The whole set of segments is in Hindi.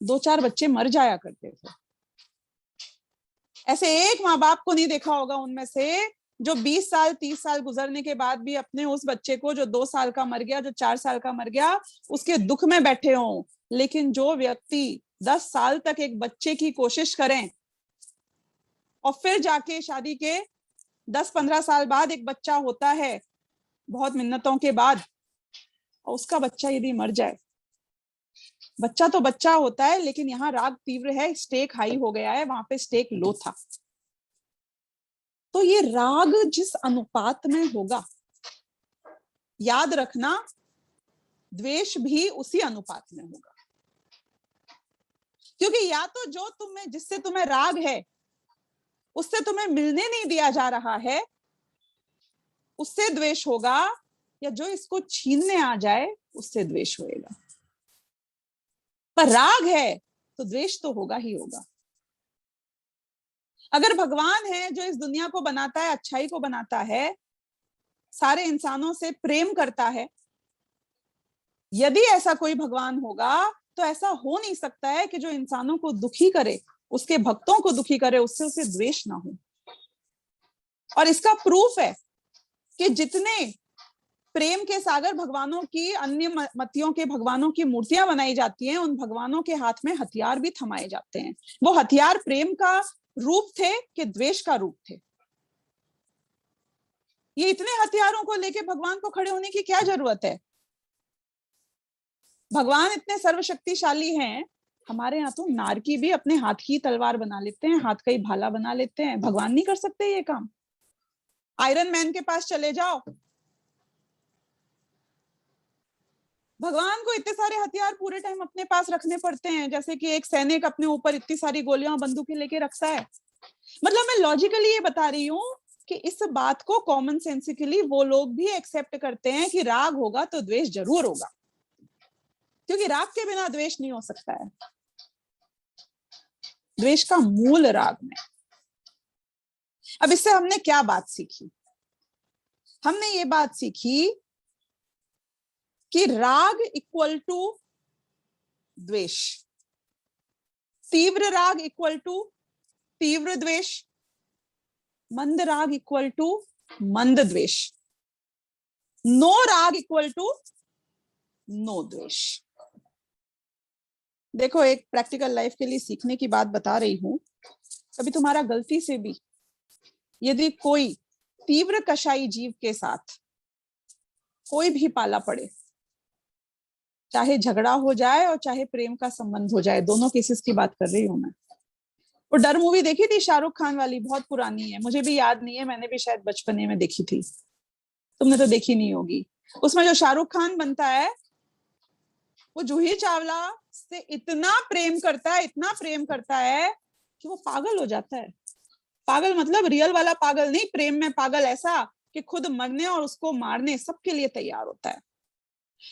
2-4 बच्चे मर जाया करते थे। ऐसे एक माँ बाप को नहीं देखा होगा उनमें से जो 20 साल 30 साल गुजरने के बाद भी अपने उस बच्चे को, जो 2 साल का मर गया, जो 4 साल का मर गया, उसके दुख में बैठे हों। लेकिन जो व्यक्ति 10 साल तक एक बच्चे की कोशिश करें और फिर जाके शादी के 10-15 साल बाद एक बच्चा होता है, बहुत मिन्नतों के बाद, और उसका बच्चा यदि मर जाए, बच्चा तो बच्चा होता है, लेकिन यहाँ राग तीव्र है, स्टेक हाई हो गया है, वहां पे स्टेक लो था। तो ये राग जिस अनुपात में होगा, याद रखना, द्वेष भी उसी अनुपात में होगा। क्योंकि या तो जो तुम्हें, जिससे तुम्हें राग है, उससे तुम्हें मिलने नहीं दिया जा रहा है, उससे द्वेष होगा, या जो इसको छीनने आ जाए उससे द्वेष होएगा। पर राग है तो द्वेष तो होगा ही होगा। अगर भगवान है जो इस दुनिया को बनाता है, अच्छाई को बनाता है, सारे इंसानों से प्रेम करता है, यदि ऐसा कोई भगवान होगा तो ऐसा हो नहीं सकता है कि जो इंसानों को दुखी करे, उसके भक्तों को दुखी करे, उससे उसे द्वेष ना हो। और इसका प्रूफ है कि जितने प्रेम के सागर भगवानों की, अन्य मतियों के भगवानों की मूर्तियां बनाई जाती हैं, उन भगवानों के हाथ में हथियार भी थमाए जाते हैं। वो हथियार प्रेम का रूप थे कि द्वेष का रूप थे। ये इतने हथियारों को लेके भगवान को खड़े होने की क्या जरूरत है? भगवान इतने सर्वशक्तिशाली हैं, हमारे यहाँ तो नारकी भी अपने हाथ की तलवार बना लेते हैं, हाथ का ही भाला बना लेते हैं। भगवान नहीं कर सकते ये काम? आयरन मैन के पास चले जाओ, भगवान को इतने सारे हथियार पूरे टाइम अपने पास रखने पड़ते हैं, जैसे कि एक सैनिक अपने ऊपर इतनी सारी गोलियां बंदूकें लेके रखता है। मतलब मैं लॉजिकली ये बता रही हूँ कि इस बात को कॉमन सेंसिकली वो लोग भी एक्सेप्ट करते हैं कि राग होगा तो द्वेष जरूर होगा, क्योंकि राग के बिना द्वेष नहीं हो सकता है। द्वेष का मूल राग में। अब इससे हमने क्या बात सीखी? हमने ये बात सीखी कि राग इक्वल टू द्वेष, तीव्र राग इक्वल टू तीव्र द्वेष, मंद राग इक्वल टू मंद द्वेष, नो राग इक्वल टू नो द्वेष। देखो, एक प्रैक्टिकल लाइफ के लिए सीखने की बात बता रही हूं। कभी तुम्हारा गलती से भी यदि कोई तीव्र कषाई जीव के साथ कोई भी पाला पड़े, चाहे झगड़ा हो जाए और चाहे प्रेम का संबंध हो जाए, दोनों केसेस की बात कर रही हूं मैं। वो डर मूवी देखी थी शाहरुख खान वाली, बहुत पुरानी है, मुझे भी याद नहीं है, मैंने भी शायद बचपने में देखी थी, तुमने तो देखी नहीं होगी। उसमें जो शाहरुख खान बनता है, वो जूही चावला से इतना प्रेम करता है, इतना प्रेम करता है कि वो पागल हो जाता है। पागल मतलब रियल वाला पागल नहीं, प्रेम में पागल ऐसा कि खुद मरने और उसको मारने सबके लिए तैयार होता है।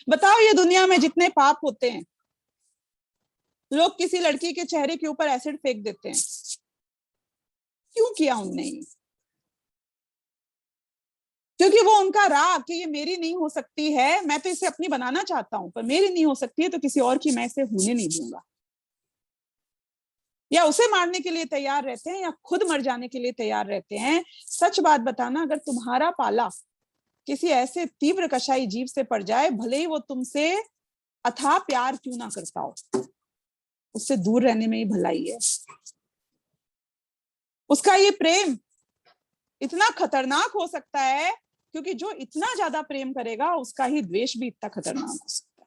बताओ, ये दुनिया में जितने पाप होते हैं, लोग किसी लड़की के चेहरे के ऊपर एसिड फेंक देते हैं, क्यों किया उनने? क्योंकि वो उनका राग कि ये मेरी नहीं हो सकती है, मैं तो इसे अपनी बनाना चाहता हूं, पर मेरी नहीं हो सकती है तो किसी और की मैं इसे होने नहीं दूंगा। या उसे मारने के लिए तैयार रहते हैं या खुद मर जाने के लिए तैयार रहते हैं। सच बात बताना, अगर तुम्हारा पाला किसी ऐसे तीव्र कषाई जीव से पड़ जाए, भले ही वो तुमसे अथाह प्यार क्यों ना करता हो, उससे दूर रहने में ही भलाई है। उसका ये प्रेम इतना खतरनाक हो सकता है, क्योंकि जो इतना ज्यादा प्रेम करेगा उसका ही द्वेष भी इतना खतरनाक हो सकता है।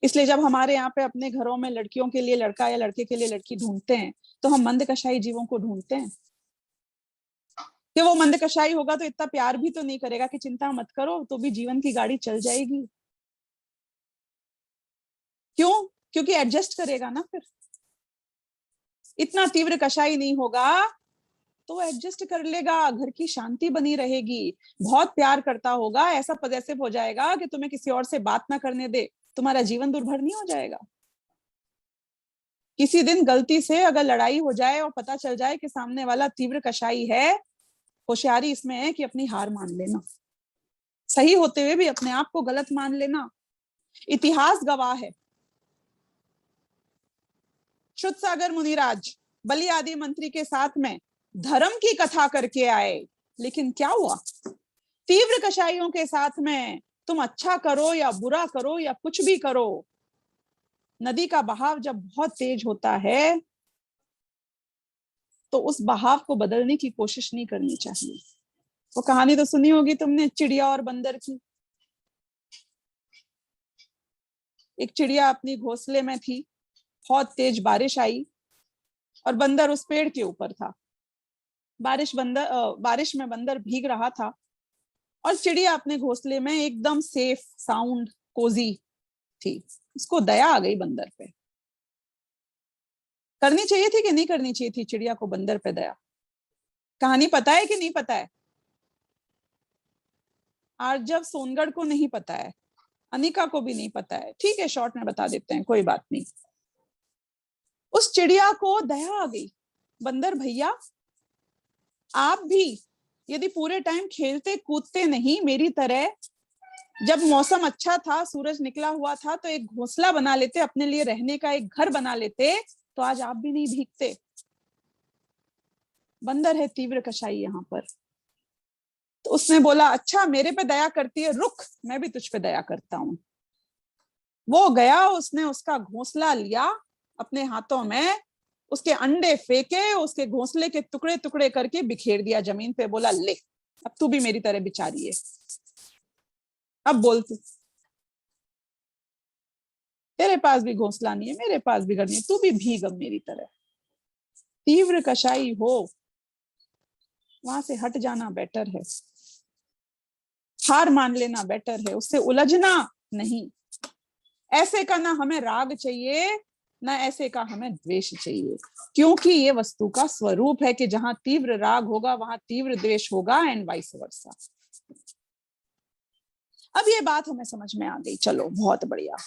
इसलिए जब हमारे यहाँ पे अपने घरों में लड़कियों के लिए लड़का या लड़के के लिए लड़की ढूंढते हैं, तो हम मंद कषाई जीवों को ढूंढते हैं कि वो मंद कषाई होगा तो इतना प्यार भी तो नहीं करेगा कि चिंता मत करो, तो भी जीवन की गाड़ी चल जाएगी। क्यों? क्योंकि एडजस्ट करेगा ना। फिर इतना तीव्र कषाई नहीं होगा तो एडजस्ट कर लेगा, घर की शांति बनी रहेगी। बहुत प्यार करता होगा, ऐसा पजेसिव हो जाएगा कि तुम्हें किसी और से बात ना करने दे, तुम्हारा जीवन दुर्भर नहीं हो जाएगा। किसी दिन गलती से अगर लड़ाई हो जाए और पता चल जाए कि सामने वाला तीव्र कषाई है, होशियारी इसमें है कि अपनी हार मान लेना, सही होते हुए भी अपने आप को गलत मान लेना। इतिहास गवाह है शुद्ध सागर मुनिराज बलि आदि मंत्री के साथ में धर्म की कथा करके आए, लेकिन क्या हुआ? तीव्र कषाइयों के साथ में तुम अच्छा करो या बुरा करो या कुछ भी करो, नदी का बहाव जब बहुत तेज होता है तो उस बहाव को बदलने की कोशिश नहीं करनी चाहिए। वो कहानी तो सुनी होगी तुमने, चिड़िया और बंदर की। एक चिड़िया अपनी घोंसले में थी, बहुत तेज बारिश आई और बंदर उस पेड़ के ऊपर था। बारिश में बंदर भीग रहा था और चिड़िया अपने घोंसले में एकदम सेफ, साउंड, कोजी थी। उसको दया आ गई बंदर पे। करनी चाहिए थी कि नहीं करनी चाहिए थी चिड़िया को बंदर पे दया? कहानी पता है कि नहीं पता है? आर्जव सोनगढ़ को नहीं पता है, अनिका को भी नहीं पता है, ठीक है शॉर्ट में बता देते हैं, कोई बात नहीं। उस चिड़िया को दया आ गई, बंदर भैया आप भी यदि पूरे टाइम खेलते कूदते नहीं मेरी तरह, जब मौसम अच्छा था, सूरज निकला हुआ था, तो एक घोंसला बना लेते, अपने लिए रहने का एक घर बना लेते, तो आज आप भी नहीं भीगते। बंदर है तीव्र कषाई यहाँ पर। तो उसने बोला अच्छा मेरे पे दया करती है, रुक मैं भी तुझ पे दया करता हूं। वो गया, उसने उसका घोंसला लिया अपने हाथों में, उसके अंडे फेंके, उसके घोंसले के टुकड़े टुकड़े करके बिखेर दिया जमीन पे, बोला ले अब तू भी मेरी तरह बेचारी है, अब बोल तू, तेरे पास भी घोंसला नहीं है, मेरे पास भी घर नहीं है, तू भी भीग अब मेरी तरह। तीव्र कषाई हो वहां से हट जाना बेटर है, हार मान लेना बेटर है, उससे उलझना नहीं। ऐसे का ना हमें राग चाहिए, ना ऐसे का हमें द्वेष चाहिए, क्योंकि ये वस्तु का स्वरूप है कि जहां तीव्र राग होगा वहां तीव्र द्वेष होगा, एंड वाइस वर्सा। अब ये बात हमें समझ में आ गई, चलो बहुत बढ़िया,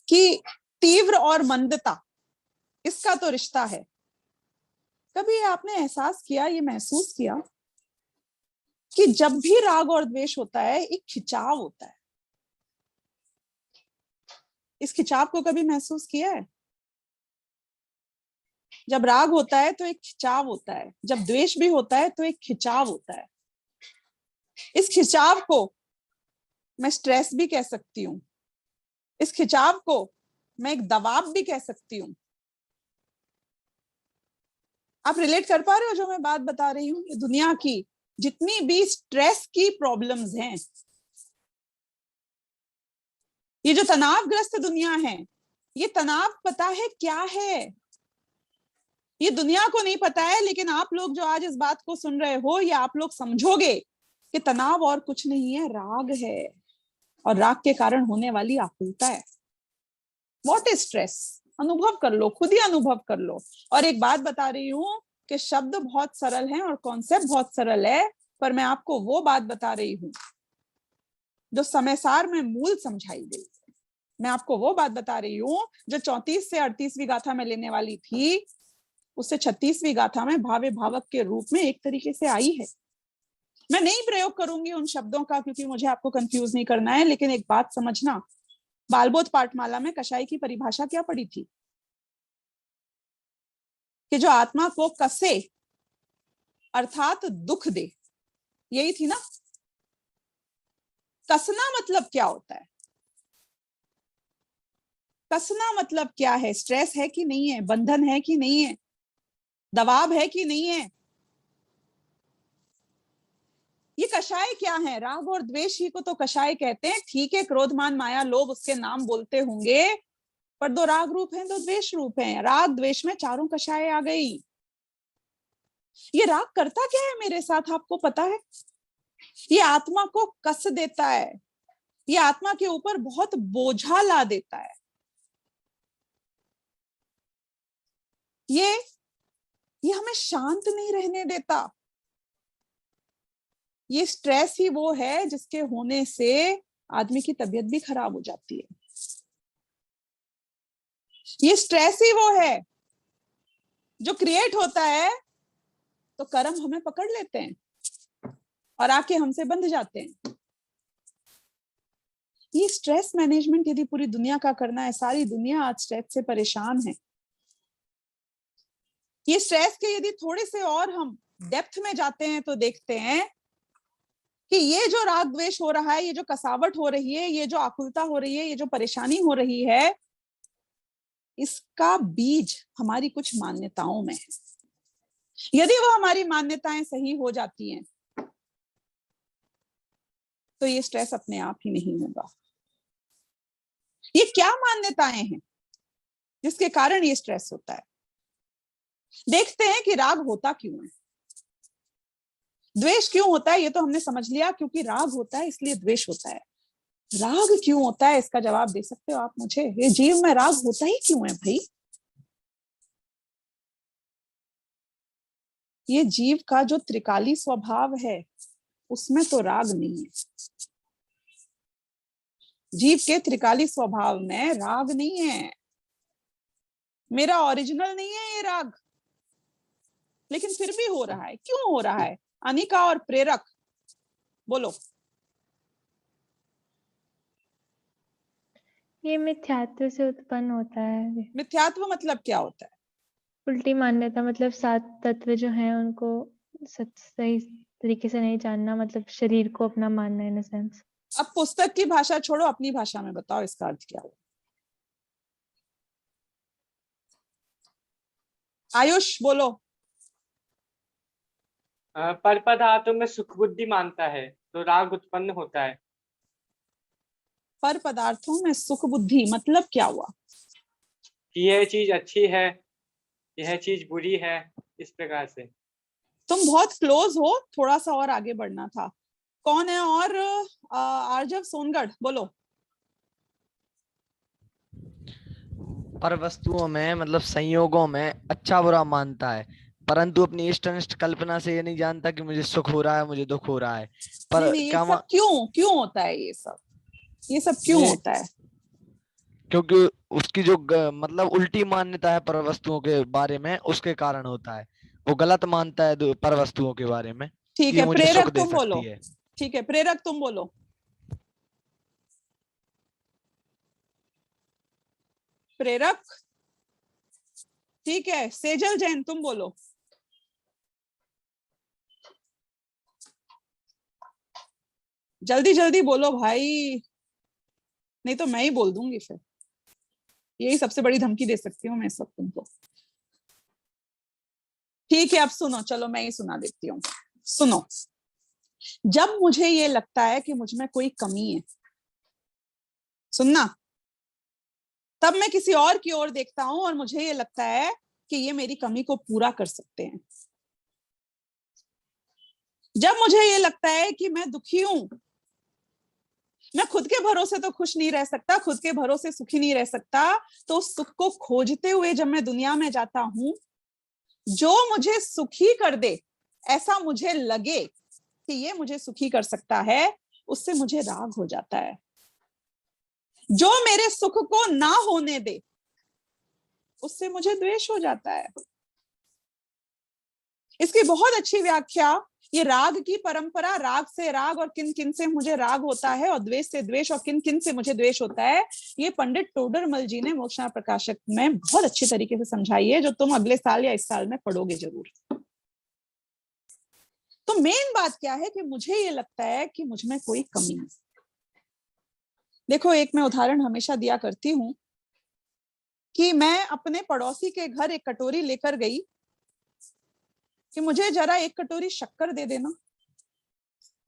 कि तीव्र और मंदता इसका तो रिश्ता है। कभी आपने एहसास किया, ये महसूस किया कि जब भी राग और द्वेष होता है एक खिंचाव होता है? इस खिंचाव को कभी महसूस किया है? जब राग होता है तो एक खिंचाव होता है, जब द्वेष भी होता है तो एक खिंचाव होता है। इस खिंचाव को मैं स्ट्रेस भी कह सकती हूँ, इस खिंचाव को मैं एक दबाव भी कह सकती हूँ। आप रिलेट कर पा रहे हो जो मैं बात बता रही हूँ? ये दुनिया की जितनी भी स्ट्रेस की प्रॉब्लम्स हैं, ये जो तनावग्रस्त दुनिया है, ये तनाव पता है क्या है? ये दुनिया को नहीं पता है, लेकिन आप लोग जो आज इस बात को सुन रहे हो, या आप लोग समझोगे कि तनाव और कुछ नहीं है, राग है, और राग के कारण होने वाली आकुलता है। What is stress? अनुभव कर लो, खुद ही अनुभव कर लो। और एक बात बता रही हूं कि शब्द बहुत सरल हैं और कॉन्सेप्ट बहुत सरल है, पर मैं आपको वो बात बता रही हूं जो समय सार में मूल समझाई गई। मैं आपको वो बात बता रही हूं जो 34 से 38वीं गाथा में लेने वाली थी, उससे 36वीं गाथा में भावे भावक के रूप में एक तरीके से आई है। मैं नहीं प्रयोग करूंगी उन शब्दों का, क्योंकि मुझे आपको कंफ्यूज नहीं करना है, लेकिन एक बात समझना, बालबोध पाठमाला में कषाय की परिभाषा क्या पड़ी थी? कि जो आत्मा को कसे अर्थात दुख दे, यही थी ना? कसना मतलब क्या होता है? कसना मतलब क्या है? स्ट्रेस है कि नहीं है? बंधन है कि नहीं है? दबाव है कि नहीं है? ये कषाय क्या है? राग और द्वेष ही को तो कषाय कहते हैं। ठीक है, क्रोध मान माया लोभ उसके नाम बोलते होंगे, पर दो राग रूप हैं, दो द्वेष रूप हैं। राग द्वेष में चारों कषाय आ गई। ये राग करता क्या है मेरे साथ, आपको पता है? ये आत्मा को कस देता है, ये आत्मा के ऊपर बहुत बोझा ला देता है। ये हमें शांत नहीं रहने देता। ये स्ट्रेस ही वो है जिसके होने से आदमी की तबीयत भी खराब हो जाती है। ये स्ट्रेस ही वो है जो क्रिएट होता है तो कर्म हमें पकड़ लेते हैं और आके हमसे बंध जाते हैं। ये स्ट्रेस मैनेजमेंट यदि पूरी दुनिया का करना है, सारी दुनिया आज स्ट्रेस से परेशान है, ये स्ट्रेस के यदि थोड़े से और हम डेप्थ में जाते हैं तो देखते हैं कि ये जो राग द्वेष हो रहा है, ये जो कसावट हो रही है, ये जो आकुलता हो रही है, ये जो परेशानी हो रही है, इसका बीज हमारी कुछ मान्यताओं में है। यदि वो हमारी मान्यताएं सही हो जाती हैं तो ये स्ट्रेस अपने आप ही नहीं होगा। ये क्या मान्यताएं हैं जिसके कारण ये स्ट्रेस होता है? देखते हैं कि राग होता क्यों है, द्वेष क्यों होता है। ये तो हमने समझ लिया, क्योंकि राग होता है इसलिए द्वेष होता है। राग क्यों होता है, इसका जवाब दे सकते हो आप मुझे? ये जीव में राग होता ही क्यों है भाई? ये जीव का जो त्रिकाली स्वभाव है उसमें तो राग नहीं है। जीव के त्रिकाली स्वभाव में राग नहीं है। मेरा ओरिजिनल नहीं है ये राग, लेकिन फिर भी हो रहा है। क्यों हो रहा है? अनिका और प्रेरक बोलो। ये मिथ्यात्व से उत्पन्न होता है। मिथ्यात्व मतलब क्या होता है? उल्टी मान्यता, मतलब 7 तत्व जो हैं उनको सही तरीके से नहीं जानना, मतलब शरीर को अपना मानना इन अ सेंस। अब पुस्तक की भाषा छोड़ो, अपनी भाषा में बताओ इसका अर्थ क्या हो। आयुष बोलो। पर पदार्थों में सुख बुद्धि मानता है तो राग उत्पन्न होता है। पर पदार्थों में सुख बुद्धि मतलब क्या हुआ? कि यह चीज अच्छी है, यह चीज बुरी है, इस प्रकार से। तुम बहुत क्लोज हो, थोड़ा सा और आगे बढ़ना था। कौन है और? आरजव सोनगढ़ बोलो। पर वस्तुओं में मतलब संयोगों में अच्छा बुरा मानता है, परंतु अपनी इष्ट अनिष्ट कल्पना से ये नहीं जानता कि मुझे सुख हो रहा है, मुझे दुख हो रहा है। पर नहीं, ये क्या सब क्यों क्यों होता है? ये सब क्यों होता है? क्योंकि उसकी जो मतलब उल्टी मान्यता है पर वस्तुओं के बारे में, उसके कारण होता है। वो गलत मानता है पर वस्तुओं के बारे में ठीक कि है, मुझे प्रेरक सुख दे तुम बोलो। सकती है। ठीक है, प्रेरक तुम बोलो। प्रेरक ठीक है। सेजल जैन तुम बोलो। जल्दी जल्दी बोलो भाई, नहीं तो मैं ही बोल दूंगी फिर। यही सबसे बड़ी धमकी दे सकती हूँ मैं सब तुमको। ठीक है, अब सुनो, चलो मैं ही सुना देती हूँ। सुनो, जब मुझे ये लगता है कि मुझ में कोई कमी है, सुनना, तब मैं किसी और की ओर देखता हूं और मुझे ये लगता है कि ये मेरी कमी को पूरा कर सकते हैं। जब मुझे ये लगता है कि मैं दुखी हूं, मैं खुद के भरोसे तो खुश नहीं रह सकता, खुद के भरोसे सुखी नहीं रह सकता, तो उस सुख को खोजते हुए जब मैं दुनिया में जाता हूं, जो मुझे सुखी कर दे, ऐसा मुझे लगे कि ये मुझे सुखी कर सकता है, उससे मुझे राग हो जाता है। जो मेरे सुख को ना होने दे, उससे मुझे द्वेष हो जाता है। इसकी बहुत अच्छी व्याख्या, ये राग की परंपरा, राग से राग और किन किन से मुझे राग होता है, और द्वेष से द्वेष और किन किन से मुझे द्वेष होता है, ये पंडित टोडरमल जी ने मोक्षणा प्रकाशक में बहुत अच्छी तरीके से समझाई है, जो तुम अगले साल या इस साल में पढ़ोगे जरूर। तो मेन बात क्या है कि मुझे ये लगता है कि मुझ में कोई कमी है। देखो, एक मैं उदाहरण हमेशा दिया करती हूं कि मैं अपने पड़ोसी के घर एक कटोरी लेकर गई कि मुझे जरा एक कटोरी शक्कर दे देना।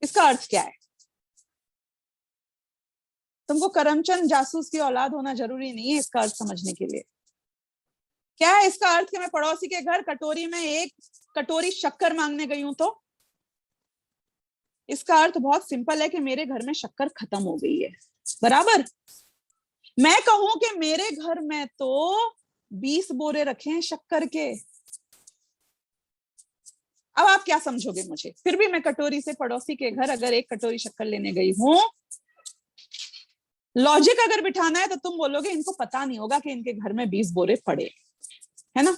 इसका अर्थ क्या है? तुमको करमचंद जासूस की औलाद होना जरूरी नहीं है इसका अर्थ समझने के लिए। क्या है इसका अर्थ कि मैं पड़ोसी के घर कटोरी में एक कटोरी शक्कर मांगने गई हूं? तो इसका अर्थ बहुत सिंपल है कि मेरे घर में शक्कर खत्म हो गई है। बराबर मैं कहूं कि मेरे घर में तो 20 बोरे रखे हैं शक्कर के, अब आप क्या समझोगे मुझे? फिर भी मैं कटोरी से पड़ोसी के घर अगर एक कटोरी शक्कर लेने गई हूं, लॉजिक अगर बिठाना है तो तुम बोलोगे इनको पता नहीं होगा कि इनके घर में 20 बोरे पड़े, है ना?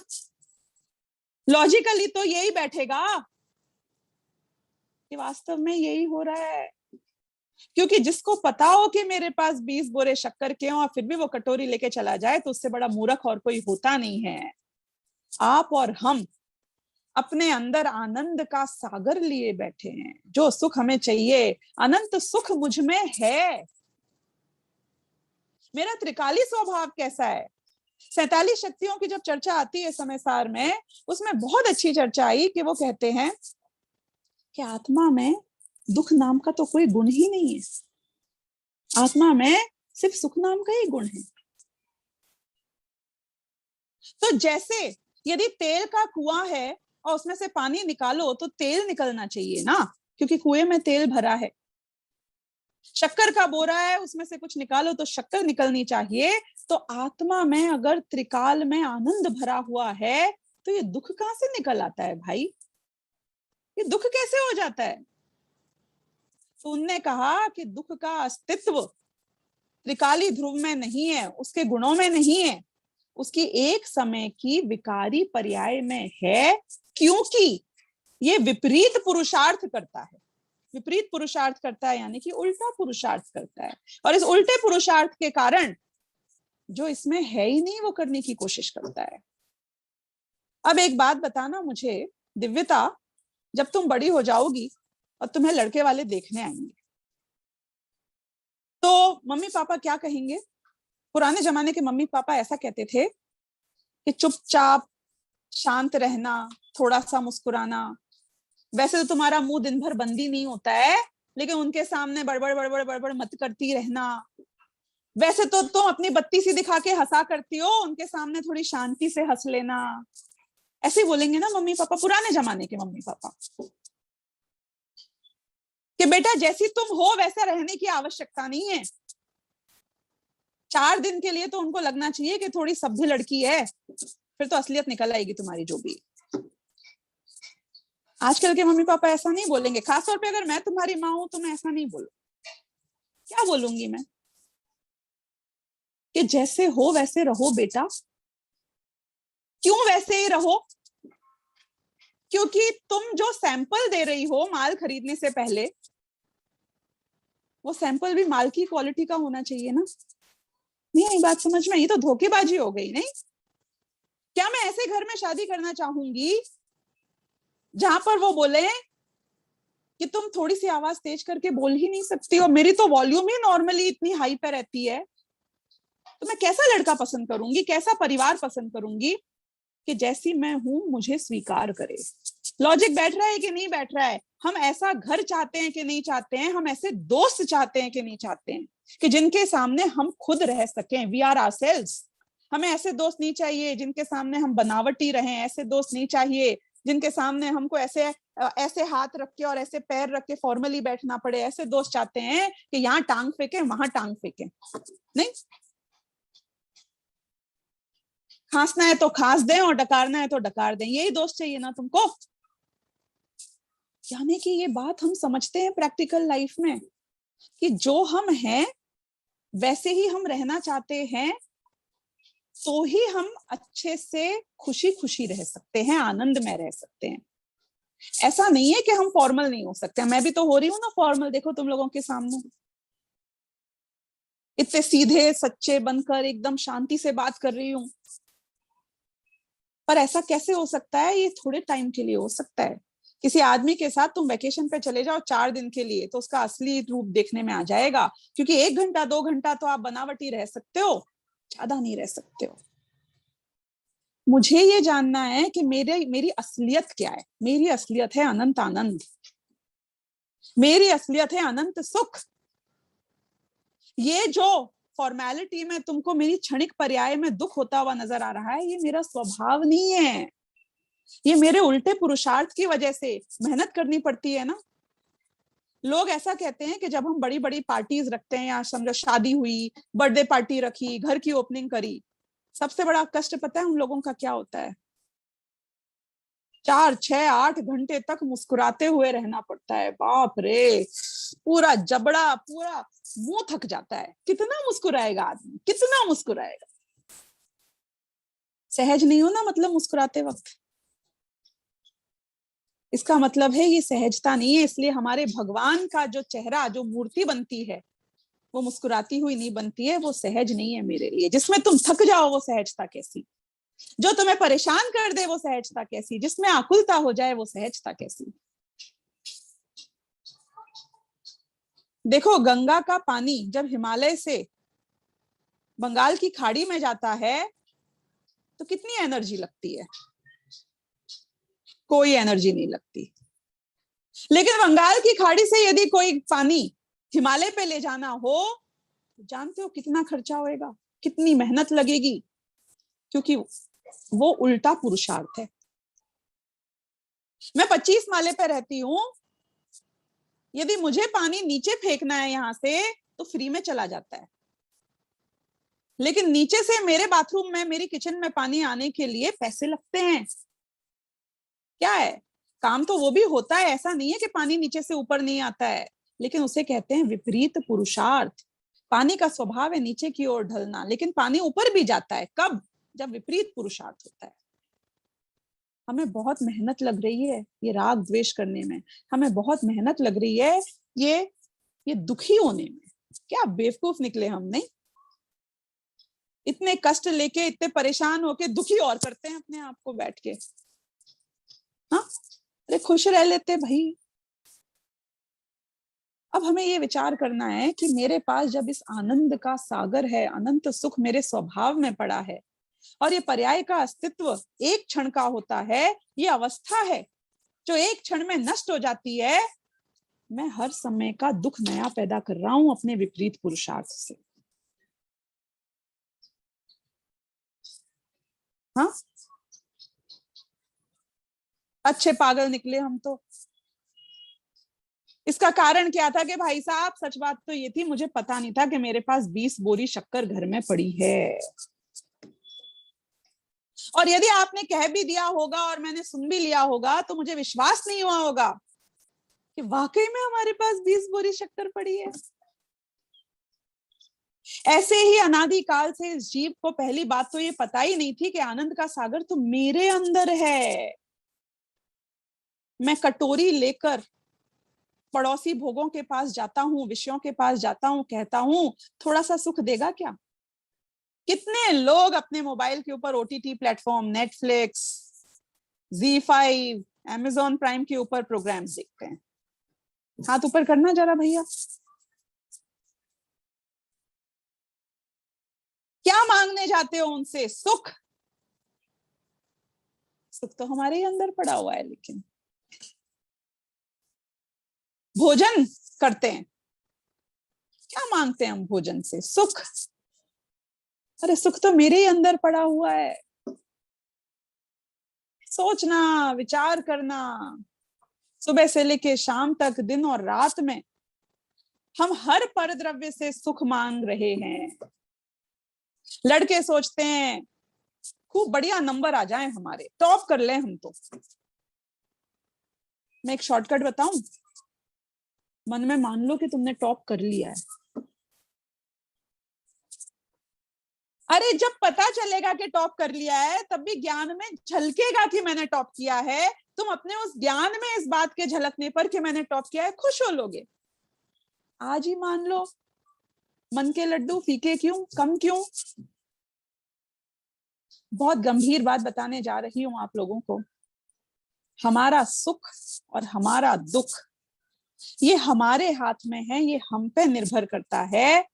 लॉजिकली तो यही बैठेगा कि वास्तव में यही हो रहा है, क्योंकि जिसको पता हो कि मेरे पास 20 बोरे शक्कर के हों और फिर भी वो कटोरी लेके चला जाए, तो उससे बड़ा मूर्ख और कोई होता नहीं है। आप और हम अपने अंदर आनंद का सागर लिए बैठे हैं। जो सुख हमें चाहिए, अनंत सुख मुझ में है। मेरा त्रिकाली स्वभाव कैसा है? 47 शक्तियों की जब चर्चा आती है समय सार में, उसमें बहुत अच्छी चर्चा आई कि वो कहते हैं कि आत्मा में दुख नाम का तो कोई गुण ही नहीं है, आत्मा में सिर्फ सुख नाम का ही गुण है। तो जैसे यदि तेल का कुआं है और उसमें से पानी निकालो तो तेल निकलना चाहिए ना, क्योंकि कुएं में तेल भरा है। शक्कर का बोरा है, उसमें से कुछ निकालो तो शक्कर निकलनी चाहिए। तो आत्मा में अगर त्रिकाल में आनंद भरा हुआ है तो ये दुख कहां से निकल आता है भाई? ये दुख कैसे हो जाता है? तो उनने कहा कि दुख का अस्तित्व त्रिकाली ध्रुव में नहीं है, उसके गुणों में नहीं है, उसकी एक समय की विकारी पर्याय में है, क्योंकि ये विपरीत पुरुषार्थ करता है। विपरीत पुरुषार्थ करता है यानी कि उल्टा पुरुषार्थ करता है, और इस उल्टे पुरुषार्थ के कारण जो इसमें है ही नहीं वो करने की कोशिश करता है। अब एक बात बताना मुझे दिव्यता, जब तुम बड़ी हो जाओगी और तुम्हें लड़के वाले देखने आएंगे तो मम्मी पापा क्या कहेंगे? पुराने जमाने के मम्मी पापा ऐसा कहते थे कि चुपचाप शांत रहना, थोड़ा सा मुस्कुराना। वैसे तो तुम्हारा मुंह दिन भर बंदी नहीं होता है, लेकिन उनके सामने बड़बड़ बड़बड़ बड़बड़ मत करती रहना। वैसे तो तुम अपनी बत्ती सी दिखा के हंसा करती हो, उनके सामने थोड़ी शांति से हंस लेना। ऐसे ही बोलेंगे ना मम्मी पापा, पुराने जमाने के मम्मी पापा, कि बेटा जैसी तुम हो वैसे रहने की आवश्यकता नहीं है। 4 दिन के लिए तो उनको लगना चाहिए कि थोड़ी सभ्य लड़की है, फिर तो असलियत निकल आएगी तुम्हारी जो भी। आजकल के मम्मी पापा ऐसा नहीं बोलेंगे, खासतौर पे अगर मैं तुम्हारी माँ हूं तो मैं ऐसा नहीं बोलूं। क्या बोलूंगी मैं? कि जैसे हो वैसे रहो बेटा। क्यों वैसे ही रहो? क्योंकि तुम जो सैंपल दे रही हो माल खरीदने से पहले, वो सैंपल भी माल की क्वालिटी का होना चाहिए ना। नहीं आई बात समझ में? ये तो धोखेबाजी हो गई नहीं? क्या मैं ऐसे घर में शादी करना चाहूंगी जहां पर वो बोले कि तुम थोड़ी सी आवाज तेज करके बोल ही नहीं सकती हो, मेरी तो वॉल्यूम ही नॉर्मली इतनी हाई पे रहती है। तो मैं कैसा लड़का पसंद करूंगी, कैसा परिवार पसंद करूंगी कि जैसी मैं हूं मुझे स्वीकार करे? लॉजिक बैठ रहा है कि नहीं बैठ रहा है? हम ऐसा घर चाहते हैं कि नहीं चाहते हैं? हम ऐसे दोस्त चाहते हैं कि नहीं चाहते हैं कि जिनके सामने हम खुद रह सकें? We are ourselves. हमें ऐसे दोस्त नहीं चाहिए जिनके सामने हम बनावटी रहें। ऐसे दोस्त नहीं चाहिए जिनके सामने हमको ऐसे हाथ रख के और ऐसे पैर रख के फॉर्मली बैठना पड़े। ऐसे दोस्त चाहते हैं कि यहाँ टांग फेंके वहां टांग फेंके। नहीं, खांसना है तो खांस दें और डकारना है तो डकार दें, यही दोस्त चाहिए ना तुमको? यानी कि ये बात हम समझते हैं प्रैक्टिकल लाइफ में कि जो हम हैं वैसे ही हम रहना चाहते हैं, तो ही हम अच्छे से खुशी खुशी रह सकते हैं, आनंद में रह सकते हैं। ऐसा नहीं है कि हम फॉर्मल नहीं हो सकते। मैं भी तो हो रही हूं ना फॉर्मल, देखो तुम लोगों के सामने इतने सीधे सच्चे बनकर एकदम शांति से बात कर रही हूं। पर ऐसा कैसे हो सकता है? ये थोड़े टाइम के लिए हो सकता है। किसी आदमी के साथ तुम वेकेशन पे चले जाओ 4 दिन के लिए तो उसका असली रूप देखने में आ जाएगा, क्योंकि 1 घंटा 2 घंटा तो आप बनावटी रह सकते हो, ज्यादा नहीं रह सकते हो। मुझे ये जानना है कि मेरी असलियत क्या है। मेरी असलियत है अनंत आनंद, मेरी असलियत है अनंत सुख। ये जो फॉर्मेलिटी में तुमको मेरी क्षणिक पर्याय में दुख होता हुआ नजर आ रहा है, ये मेरा स्वभाव नहीं है। ये मेरे उल्टे पुरुषार्थ की वजह से मेहनत करनी पड़ती है ना। लोग ऐसा कहते हैं कि जब हम बड़ी बड़ी पार्टीज रखते हैं, या समझो शादी हुई, बर्थडे पार्टी रखी, घर की ओपनिंग करी, सबसे बड़ा कष्ट पता है उन लोगों का क्या होता है? 4, 6, 8 घंटे तक मुस्कुराते हुए रहना पड़ता है। बाप रे, पूरा जबड़ा, पूरा मुंह थक जाता है। कितना मुस्कुराएगा आदमी, कितना मुस्कुराएगा? सहज नहीं हो ना मतलब मुस्कुराते वक्त। इसका मतलब है ये सहजता नहीं है। इसलिए हमारे भगवान का जो चेहरा, जो मूर्ति बनती है, वो मुस्कुराती हुई नहीं बनती है, वो सहज नहीं है मेरे लिए। जिसमें तुम थक जाओ वो सहजता कैसी? जो तुम्हें परेशान कर दे वो सहजता कैसी, जिसमें आकुलता हो जाए वो सहजता कैसी। देखो गंगा का पानी जब हिमालय से बंगाल की खाड़ी में जाता है तो कितनी एनर्जी लगती है? कोई एनर्जी नहीं लगती। लेकिन बंगाल की खाड़ी से यदि कोई पानी हिमालय पे ले जाना हो तो जानते हो कितना खर्चा होएगा, कितनी मेहनत लगेगी, क्योंकि वो उल्टा पुरुषार्थ है। मैं 25 माले पे रहती हूं, यदि मुझे पानी नीचे फेंकना है यहां से तो फ्री में चला जाता है, लेकिन नीचे से मेरे बाथरूम में, मेरी किचन में पानी आने के लिए पैसे लगते हैं। क्या है, काम तो वो भी होता है, ऐसा नहीं है कि पानी नीचे से ऊपर नहीं आता है, लेकिन उसे कहते हैं विपरीत पुरुषार्थ। पानी का स्वभाव है नीचे की ओर ढलना, लेकिन पानी ऊपर भी जाता है। कब? जब विपरीत पुरुषार्थ होता है। हमें बहुत मेहनत लग रही है ये राग द्वेष करने में, हमें बहुत मेहनत लग रही है ये दुखी होने में। क्या बेवकूफ निकले हम, नहीं? इतने कष्ट लेके, इतने परेशान होके दुखी और करते हैं अपने आप को बैठ के। हाँ, अरे खुश रह लेते भाई। अब हमें ये विचार करना है कि मेरे पास जब इस आनंद का सागर है, अनंत सुख मेरे स्वभाव में पड़ा है, और ये पर्याय का अस्तित्व एक क्षण का होता है, ये अवस्था है जो एक क्षण में नष्ट हो जाती है। मैं हर समय का दुख नया पैदा कर रहा हूं अपने विपरीत पुरुषार्थ से। हाँ, अच्छे पागल निकले हम तो। इसका कारण क्या था कि भाई साहब, सच बात तो ये थी, मुझे पता नहीं था कि मेरे पास 20 बोरी शक्कर घर में पड़ी है। और यदि आपने कह भी दिया होगा और मैंने सुन भी लिया होगा तो मुझे विश्वास नहीं हुआ होगा कि वाकई में हमारे पास 20 बोरी शक्कर पड़ी है। ऐसे ही अनादिकाल से इस जीव को पहली बात तो ये पता ही नहीं थी कि आनंद का सागर तो मेरे अंदर है। मैं कटोरी लेकर पड़ोसी भोगों के पास जाता हूं, विषयों के पास जाता हूं, कहता हूं थोड़ा सा सुख देगा क्या? कितने लोग अपने मोबाइल के ऊपर OTT platform, Netflix, ZEE5, Amazon prime के ऊपर प्रोग्राम्स देखते हैं। हाथ ऊपर करना जरा भैया। क्या मांगने जाते हो उनसे? सुख। सुख तो हमारे ही अंदर पड़ा हुआ है। लेकिन भोजन करते हैं, क्या मांगते हैं हम भोजन से? सुख। अरे सुख तो मेरे ही अंदर पड़ा हुआ है। सोचना, विचार करना, सुबह से लेके शाम तक, दिन और रात में हम हर परद्रव्य से सुख मांग रहे हैं। लड़के सोचते हैं खूब बढ़िया नंबर आ जाए हमारे, टॉप कर लें हम तो। मैं एक शॉर्टकट बताऊं, मन में मान लो कि तुमने टॉप कर लिया है। अरे जब पता चलेगा कि टॉप कर लिया है तब भी ज्ञान में झलकेगा कि मैंने टॉप किया है। तुम अपने उस ज्ञान में इस बात के झलकने पर कि मैंने टॉप किया है खुश हो लोगे। आज ही मान लो, मन के लड्डू फीके क्यों, कम क्यों? बहुत गंभीर बात बताने जा रही हूं आप लोगों को। हमारा सुख और हमारा दुख ये हमारे हाथ में है, ये हम पे निर्भर करता है।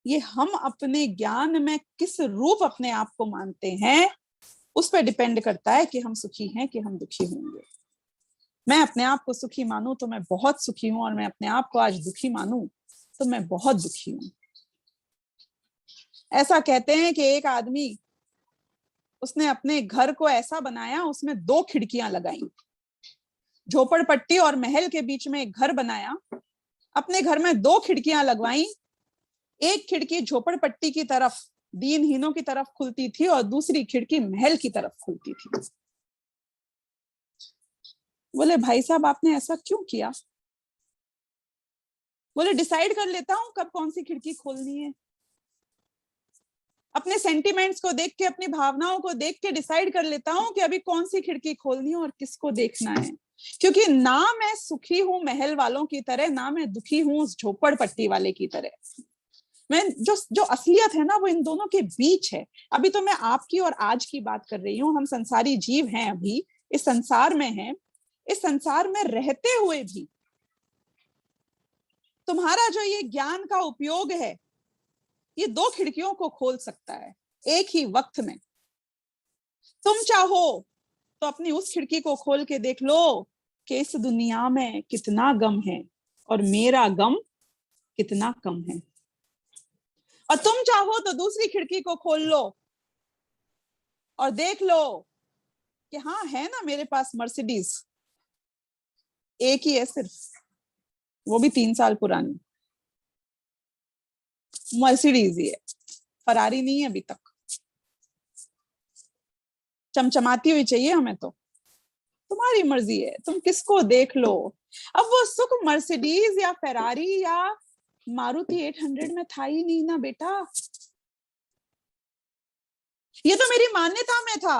ये हम अपने ज्ञान में किस रूप अपने आप को मानते हैं उस पर डिपेंड करता है कि हम सुखी हैं कि हम दुखी होंगे। मैं अपने आप को सुखी मानूं तो मैं बहुत सुखी हूं, और मैं अपने आप को आज दुखी मानूं तो मैं बहुत दुखी हूं। ऐसा कहते हैं कि एक आदमी, उसने अपने घर को ऐसा बनाया, उसमें 2 खिड़कियां लगाई। झोपड़पट्टी और महल के बीच में एक घर बनाया, अपने घर में 2 खिड़कियां लगवाई। एक खिड़की झोपड़पट्टी की तरफ, दीनहीनों की तरफ खुलती थी, और दूसरी खिड़की महल की तरफ खुलती थी। बोले भाई साहब आपने ऐसा क्यों किया? बोले डिसाइड कर लेता हूं कब कौन सी खिड़की खोलनी है। अपने सेंटिमेंट्स को देख के, अपनी भावनाओं को देख के डिसाइड कर लेता हूं कि अभी कौन सी खिड़की खोलनी है और किसको देखना है। क्योंकि ना मैं सुखी हूं महल वालों की तरह, ना मैं दुखी हूं उस झोपड़पट्टी वाले की तरह। मैं जो असलियत है ना वो इन दोनों के बीच है। अभी तो मैं आपकी और आज की बात कर रही हूँ। हम संसारी जीव हैं, अभी इस संसार में हैं। इस संसार में रहते हुए भी तुम्हारा जो ये ज्ञान का उपयोग है, ये 2 खिड़कियों को खोल सकता है एक ही वक्त में। तुम चाहो तो अपनी उस खिड़की को खोल के देख लो कि इस दुनिया में कितना गम है और मेरा गम कितना कम है। और तुम चाहो तो दूसरी खिड़की को खोल लो और देख लो कि हाँ, है ना मेरे पास मर्सिडीज, एक ही है सिर्फ, वो भी 3 साल पुरानी मर्सिडीज ही है, फरारी नहीं है अभी तक। चमचमाती हुई चाहिए हमें तो। तुम्हारी मर्जी है, तुम किसको देख लो। अब वो सुख मर्सिडीज या फेरारी या मारुति 800 में था ही नहीं ना बेटा। ये तो मेरी मान्यता में था,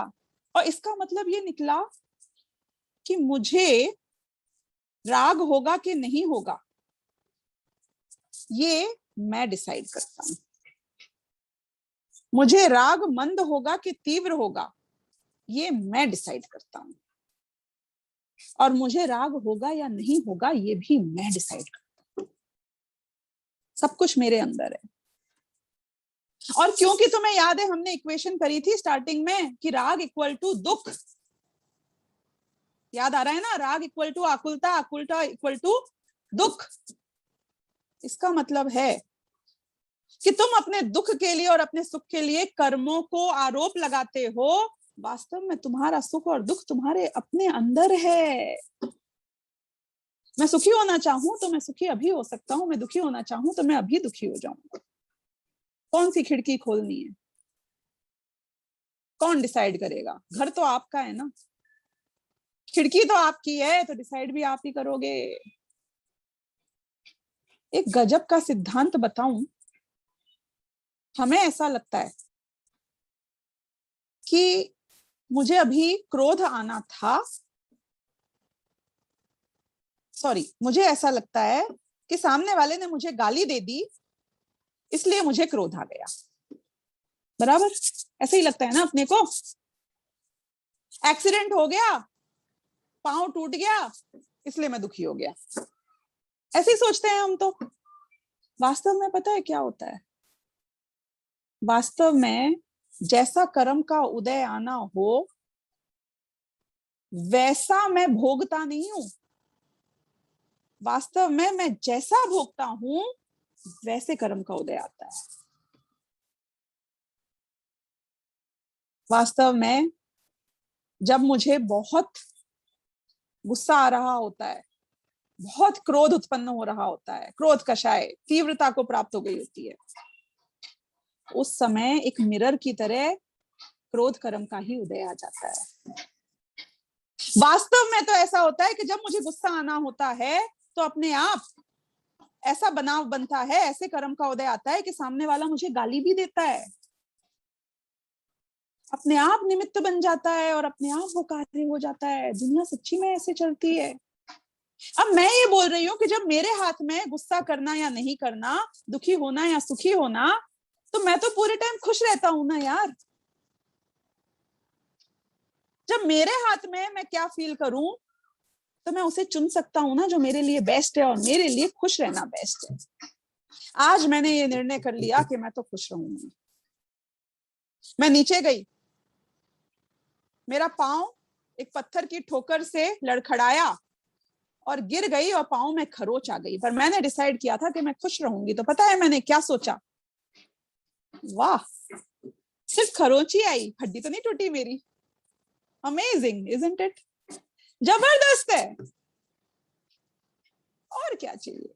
और इसका मतलब ये निकला कि मुझे राग होगा कि नहीं होगा, ये मैं डिसाइड करता हूं। मुझे राग मंद होगा कि तीव्र होगा, ये मैं डिसाइड करता हूं। और मुझे राग होगा या नहीं होगा, ये भी मैं डिसाइड करता हूं। सब कुछ मेरे अंदर है। और क्योंकि तुम्हें याद है हमने इक्वेशन करी थी स्टार्टिंग में कि राग इक्वल टू दुख, याद आ रहा है ना? राग इक्वल टू आकुलता, आकुलता इक्वल टू दुख। इसका मतलब है कि तुम अपने दुख के लिए और अपने सुख के लिए कर्मों को आरोप लगाते हो। वास्तव में तुम्हारा सुख और दुख तुम्हारे अपने अंदर है। मैं सुखी होना चाहूं तो मैं सुखी अभी हो सकता हूं, मैं दुखी होना चाहूं तो मैं अभी दुखी हो जाऊंगा। कौन सी खिड़की खोलनी है, कौन डिसाइड करेगा? घर तो आपका है ना, खिड़की तो आपकी है, तो डिसाइड भी आप ही करोगे। एक गजब का सिद्धांत बताऊं, हमें ऐसा लगता है कि मुझे अभी क्रोध आना था, मुझे ऐसा लगता है कि सामने वाले ने मुझे गाली दे दी, इसलिए मुझे क्रोध आ गया। बराबर ऐसे ही लगता है ना अपने को। एक्सीडेंट हो गया, पांव टूट गया, इसलिए मैं दुखी हो गया। ऐसे ही सोचते हैं हम तो। वास्तव में पता है क्या होता है? वास्तव में जैसा कर्म का उदय आना हो वैसा मैं भोगता नहीं हूं। वास्तव में मैं जैसा भोगता हूं वैसे कर्म का उदय आता है। वास्तव में जब मुझे बहुत गुस्सा आ रहा होता है, बहुत क्रोध उत्पन्न हो रहा होता है, क्रोध कषाय तीव्रता को प्राप्त हो गई होती है, उस समय एक मिरर की तरह क्रोध कर्म का ही उदय आ जाता है। वास्तव में तो ऐसा होता है कि जब मुझे गुस्सा आना होता है तो अपने आप ऐसा बनाव बनता है, ऐसे कर्म का उदय आता है कि सामने वाला मुझे गाली भी देता है, अपने आप निमित्त बन जाता है और अपने आप वो कार्य हो जाता है। दुनिया सच्ची में ऐसे चलती है। अब मैं ये बोल रही हूँ कि जब मेरे हाथ में गुस्सा करना या नहीं करना, दुखी होना या सुखी होना, तो मैं तो पूरे टाइम खुश रहता हूं ना यार। जब मेरे हाथ में मैं क्या फील करूं तो मैं उसे चुन सकता हूं ना जो मेरे लिए बेस्ट है, और मेरे लिए खुश रहना बेस्ट है। आज मैंने ये निर्णय कर लिया कि मैं तो खुश रहूंगी। मैं नीचे गई, मेरा पांव एक पत्थर की ठोकर से लड़खड़ाया और गिर गई और पांव में खरोच आ गई, पर मैंने डिसाइड किया था कि मैं खुश रहूंगी। तो पता है मैंने क्या सोचा? वाह, सिर्फ खरोच ही आई, हड्डी तो नहीं टूटी मेरी। Amazing isn't it? जबरदस्त है। और क्या चाहिए?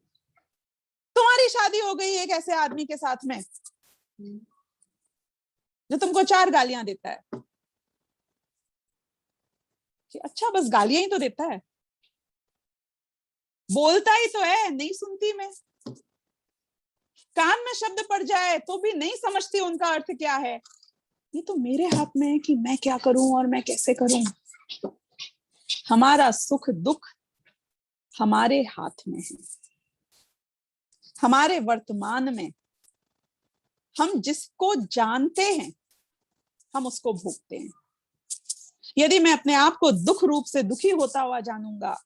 तुम्हारी शादी हो गई एक ऐसे आदमी के साथ में जो तुमको 4 गालियां देता है कि अच्छा बस गालियां ही तो देता है, बोलता ही तो है, नहीं सुनती मैं, कान में शब्द पड़ जाए तो भी नहीं समझती उनका अर्थ क्या है। ये तो मेरे हाथ में है कि मैं क्या करूं और मैं कैसे करूं। हमारा सुख दुख हमारे हाथ में है। हमारे वर्तमान में हम जिसको जानते हैं हम उसको भोगते हैं। यदि मैं अपने आप को दुख रूप से दुखी होता हुआ जानूंगा,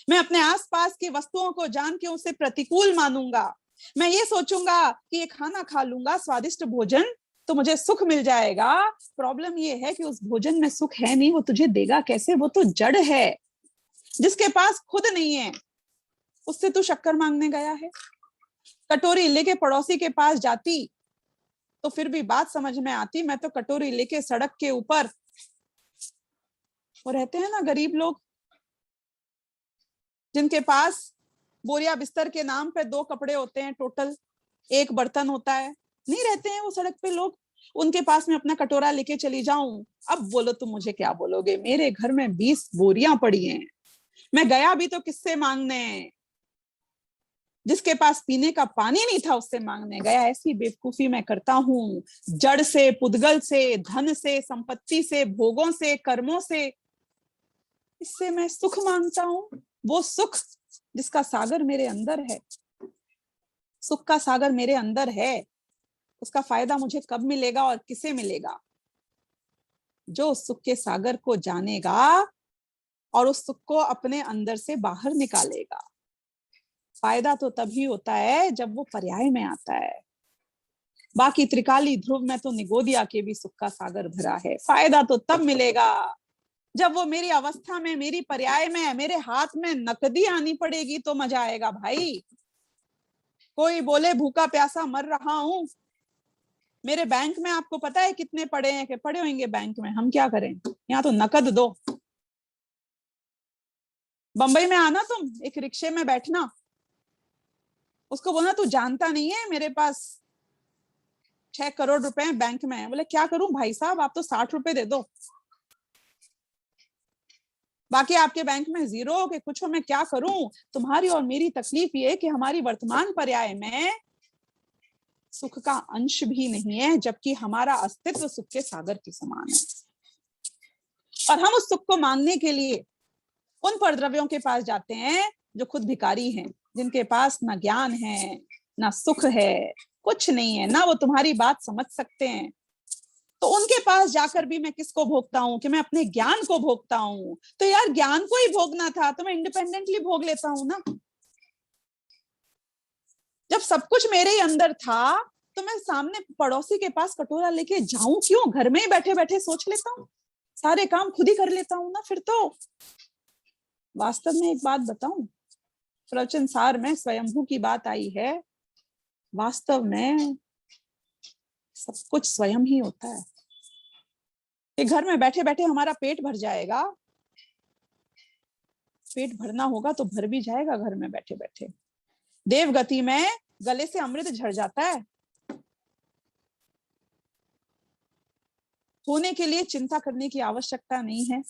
मैं अपने आसपास की वस्तुओं को जान के उसे प्रतिकूल मानूंगा, मैं ये सोचूंगा कि ये खाना खा लूंगा स्वादिष्ट भोजन तो मुझे सुख मिल जाएगा। प्रॉब्लम ये है कि उस भोजन में सुख है नहीं, वो तुझे देगा कैसे? वो तो जड़ है, जिसके पास खुद नहीं है उससे तू शक्कर मांगने गया है। कटोरी लेके पड़ोसी के पास जाती तो फिर भी बात समझ में आती। मैं तो कटोरी लेके सड़क के ऊपर, वो रहते हैं ना गरीब लोग जिनके पास बोरिया बिस्तर के नाम पे 2 कपड़े होते हैं, टोटल 1 बर्तन होता है, नहीं रहते हैं वो सड़क पे लोग, उनके पास में अपना कटोरा लेके चली जाऊं। अब बोलो तुम मुझे क्या बोलोगे? मेरे घर में 20 बोरियां पड़ी हैं, मैं गया भी तो किससे मांगने? जिसके पास पीने का पानी नहीं था उससे मांगने गया। ऐसी बेवकूफी मैं करता हूं, जड़ से, पुद्गल से, धन से, संपत्ति से, भोगों से, कर्मों से, इससे मैं सुख मांगता हूं। वो सुख जिसका सागर मेरे अंदर है, सुख का सागर मेरे अंदर है, उसका फायदा मुझे कब मिलेगा और किसे मिलेगा? जो सुख के सागर को जानेगा और उस सुख को अपने अंदर से बाहर निकालेगा। फायदा तो तभी होता है जब वो पर्याय में आता है। बाकी त्रिकाली ध्रुव में तो निगोदिया के भी सुख का सागर भरा है। फायदा तो तब मिलेगा जब वो मेरी अवस्था में, मेरी पर्याय में, मेरे हाथ में नकदी आनी पड़ेगी तो मजा आएगा भाई। कोई बोले भूखा प्यासा मर रहा हूं, मेरे बैंक में आपको पता है कितने पड़े हैं? कि पड़े होंगे बैंक में, हम क्या करें? यहाँ तो नकद दो। बंबई में आना, तुम एक रिक्शे में बैठना, उसको बोलना तू जानता नहीं है मेरे पास 6 करोड़ रुपए बैंक में है। बोले क्या करूं भाई साहब, आप तो 60 रुपए दे दो, बाकी आपके बैंक में जीरो हो के कुछ हो, मैं क्या करूं? तुम्हारी और मेरी तकलीफ ये है कि हमारी वर्तमान पर्याय में सुख का अंश भी नहीं है, जबकि हमारा अस्तित्व सुख के सागर के समान है। और हम उस सुख को मांगने के लिए उन परद्रव्यों के पास जाते हैं जो खुद भिखारी हैं, जिनके पास ना ज्ञान है, ना सुख है, कुछ नहीं है, ना वो तुम्हारी बात समझ सकते हैं। तो उनके पास जाकर भी मैं किसको भोगता हूँ? कि मैं अपने ज्ञान को भोगता हूँ। तो यार ज्ञान को ही भोगना था तो मैं इंडिपेंडेंटली भोग लेता हूँ ना। जब सब कुछ मेरे ही अंदर था तो मैं सामने पड़ोसी के पास कटोरा लेके जाऊं क्यों? घर में ही बैठे बैठे सोच लेता हूँ, सारे काम खुद ही कर लेता हूँ ना। फिर तो वास्तव में एक बात बताऊं, प्रवचन सार में स्वयंभू की बात आई है। वास्तव में सब कुछ स्वयं ही होता है। कि घर में बैठे बैठे हमारा पेट भर जाएगा, पेट भरना होगा तो भर भी जाएगा घर में बैठे बैठे। देव गति में गले से अमृत झड़ जाता है। होने के लिए चिंता करने की आवश्यकता नहीं है।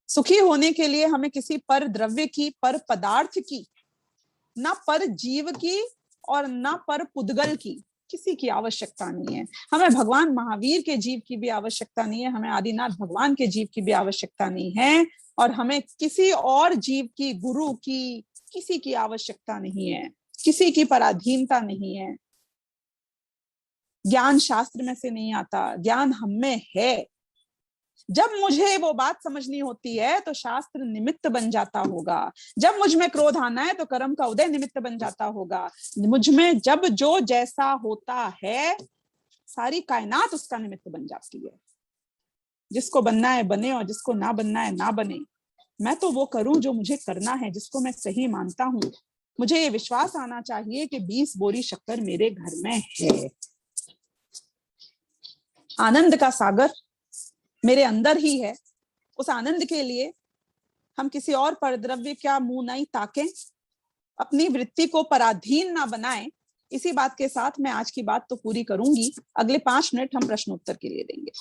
सुखी होने के लिए हमें किसी पर द्रव्य की, पर पदार्थ की, ना पर जीव की और ना पर पुद्गल की, किसी की आवश्यकता नहीं है। हमें भगवान महावीर के जीव की भी आवश्यकता नहीं है, हमें आदिनाथ भगवान के जीव की भी आवश्यकता नहीं है, और हमें किसी और जीव की, गुरु की, किसी की आवश्यकता नहीं है, किसी की पराधीनता नहीं है। ज्ञान शास्त्र में से नहीं आता, ज्ञान हम में है। जब मुझे वो बात समझनी होती है तो शास्त्र निमित्त बन जाता होगा। जब मुझ में क्रोध आना है तो कर्म का उदय निमित्त बन जाता होगा। मुझ में जब जो जैसा होता है सारी कायनात उसका निमित्त बन जाती है। जिसको बनना है बने और जिसको ना बनना है ना बने। मैं तो वो करूं जो मुझे करना है, जिसको मैं सही मानता हूं। मुझे ये विश्वास आना चाहिए कि 20 बोरी शक्कर मेरे घर में है। आनंद का सागर मेरे अंदर ही है। उस आनंद के लिए हम किसी और परद्रव्य का मुंह नहीं ताकें, अपनी वृत्ति को पराधीन ना बनाएं। इसी बात के साथ मैं आज की बात तो पूरी करूंगी। अगले 5 मिनट हम प्रश्नोत्तर के लिए देंगे।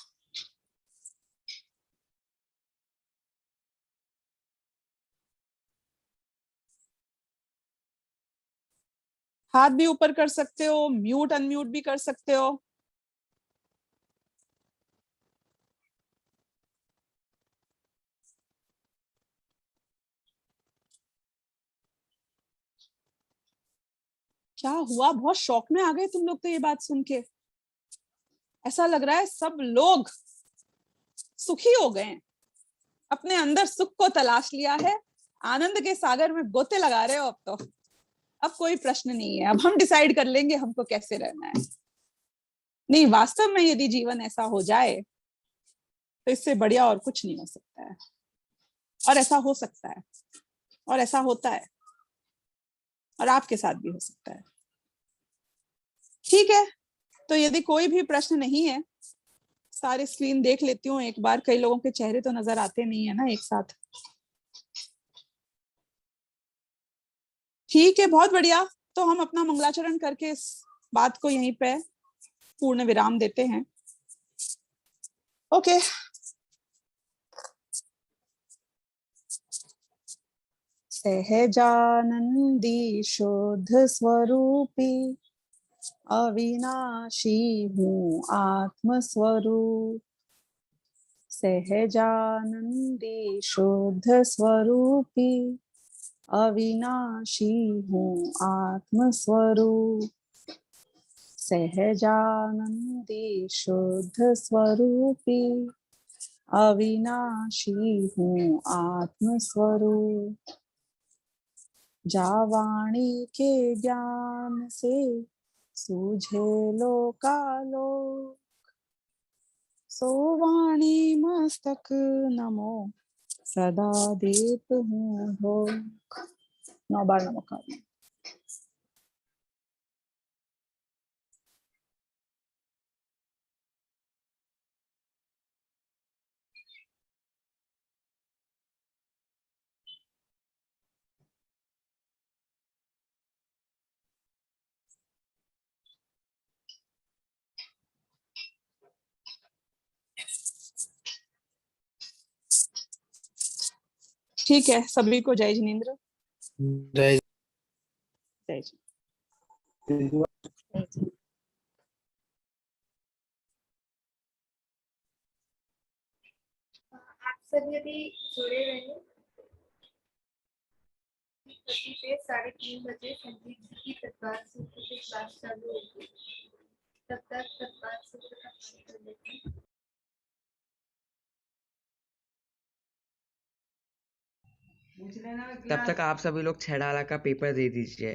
हाथ भी ऊपर कर सकते हो, म्यूट अनम्यूट भी कर सकते हो। क्या हुआ, बहुत शौक में आ गए तुम लोग तो ये बात सुन के। ऐसा लग रहा है सब लोग सुखी हो गए हैं, अपने अंदर सुख को तलाश लिया है, आनंद के सागर में गोते लगा रहे हो। अब तो अब कोई प्रश्न नहीं है, अब हम डिसाइड कर लेंगे हमको कैसे रहना है। नहीं, वास्तव में यदि जीवन ऐसा हो जाए तो इससे बढ़िया और कुछ नहीं हो सकता है। और ऐसा हो सकता है, और ऐसा होता है, और आपके साथ भी हो सकता है। ठीक है, तो यदि कोई भी प्रश्न नहीं है, सारी स्क्रीन देख लेती हूँ एक बार, कई लोगों के चेहरे तो नजर आते नहीं है ना एक साथ। ठीक है, बहुत बढ़िया। तो हम अपना मंगलाचरण करके इस बात को यहीं पे पूर्ण विराम देते हैं। ओके। सहजानंदी शुद्ध स्वरूपी अविनाशी हूँ आत्म स्वरूप। सहजानंदी शुद्ध स्वरूपी अविनाशी हूँ आत्म स्वरूप। सहजानंदी शुद्ध स्वरूपी अविनाशी हूँ आत्म स्वरूप। जावाणी के ज्ञान से सूझे लोकालोक, सोवाणी मस्तक नमो सदा देत हूँ भोग। 9 बार नमस्कार। ठीक है, सभी को जय जिनेंद्र। जय जय जी। आप सब यदि जुड़े रहें, 3:30 बजे संजीव जी की तत्वार सूत्र की क्लास चालू होगी। तब तक तत्वार सूत्र का पाठ कर लेते हैं। तब तक आप सभी लोग 6 डाला का पेपर दे दीजिए।